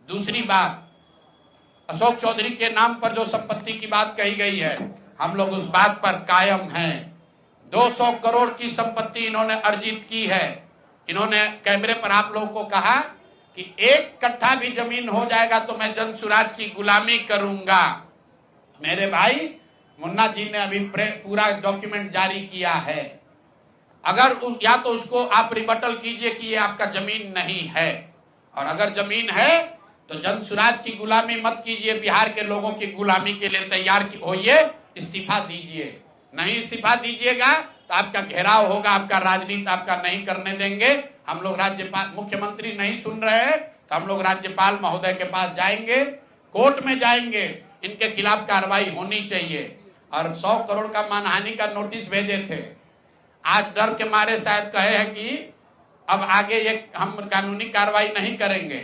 दूसरी बात, अशोक चौधरी के नाम पर जो संपत्ति की बात कही गई है, हम लोग उस बात पर कायम हैं। 200 करोड़ की संपत्ति इन्होंने अर्जित की है। इन्होंने कैमरे पर आप लोगों को कहा कि 1 कट्ठा भी जमीन हो जाएगा तो मैं जनसुराज की गुलामी करूंगा। मेरे भाई मुन्ना जी ने अभी पूरा डॉक्यूमेंट जारी किया है। अगर या तो उसको आप रिबटल कीजिए कि ये आपका जमीन नहीं है, और अगर जमीन है तो जनसुराज की गुलामी मत कीजिए, बिहार के लोगों की गुलामी के लिए तैयार होइए, इस्तीफा दीजिए। नहीं इस्तीफा दीजिएगा तो आपका घेराव होगा, आपका राजनीति आपका नहीं करने देंगे। हम लोग राज्यपाल, मुख्यमंत्री नहीं सुन रहे हैं तो हम लोग राज्यपाल महोदय के पास जाएंगे, कोर्ट में जाएंगे, इनके खिलाफ कार्रवाई होनी चाहिए। और 100 करोड़ का मानहानि का नोटिस भेजे थे, आज डर के मारे शायद कहे हैं कि अब आगे ये हम कानूनी कार्रवाई नहीं करेंगे,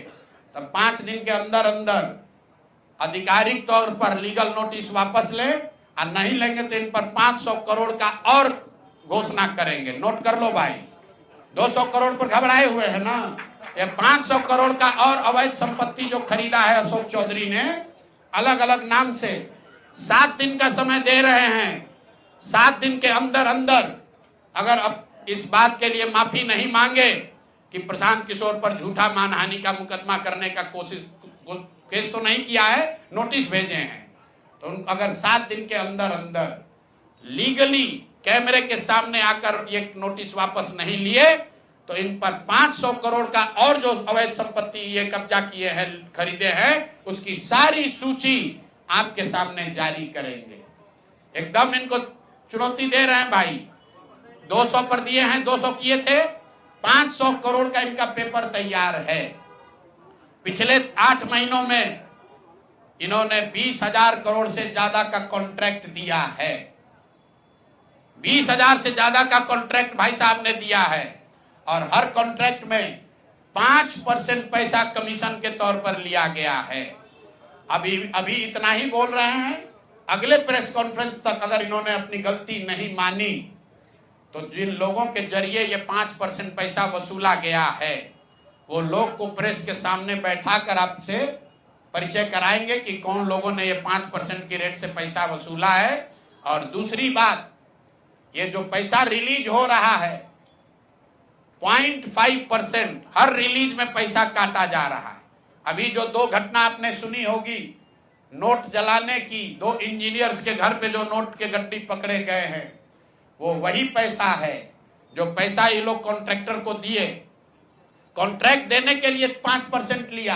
तो 5 दिन के अंदर अंदर आधिकारिक तौर पर लीगल नोटिस वापस लें, और नहीं लेंगे तो इन पर 500 करोड़ का और घोषणा करेंगे। नोट कर लो भाई, 200 करोड़ पर घबराए हुए हैं ना, ये 500 करोड़ का और अवैध संपत्ति जो खरीदा है अशोक चौधरी ने अलग अलग नाम से, 7 दिन का समय दे रहे हैं। 7 दिन के अंदर अंदर अगर अब इस बात के लिए माफी नहीं मांगे कि प्रशांत किशोर पर झूठा मानहानि का मुकदमा करने का केस तो नहीं किया है, नोटिस भेजे हैं, तो अगर 7 दिन के अंदर अंदर लीगली कैमरे के सामने आकर ये नोटिस वापस नहीं लिए तो इन पर 500 करोड़ का और जो अवैध संपत्ति ये कब्जा किए हैं, खरीदे हैं, उसकी सारी सूची आपके सामने जारी करेंगे। एकदम इनको चुनौती दे रहे हैं भाई। 200 पर दिए हैं, 200 किए थे, 500 करोड़ का इनका पेपर तैयार है। पिछले 8 महीनों में इन्होंने 20,000 करोड़ से ज्यादा का कॉन्ट्रैक्ट दिया है। 20,000 से ज्यादा का कॉन्ट्रैक्ट भाई साहब ने दिया है, और हर कॉन्ट्रैक्ट में 5% पैसा कमीशन के तौर पर लिया गया है। अभी इतना ही बोल रहे हैं, अगले प्रेस कॉन्फ्रेंस तक अगर इन्होंने अपनी गलती नहीं मानी तो जिन लोगों के जरिए ये 5% पैसा वसूला गया है, वो लोग को प्रेस के सामने बैठाकर आपसे परिचय कराएंगे कि कौन लोगों ने ये 5% की रेट से पैसा वसूला है। और दूसरी बात, ये जो पैसा रिलीज हो रहा है 0.5% हर रिलीज में पैसा काटा जा रहा है। अभी जो 2 घटना आपने सुनी होगी नोट जलाने की, 2 इंजीनियर्स के घर पे जो नोट के गड्डी पकड़े गए हैं, वो वही पैसा है जो पैसा ये लोग कॉन्ट्रैक्टर को दिए। कॉन्ट्रैक्ट देने के लिए 5% लिया,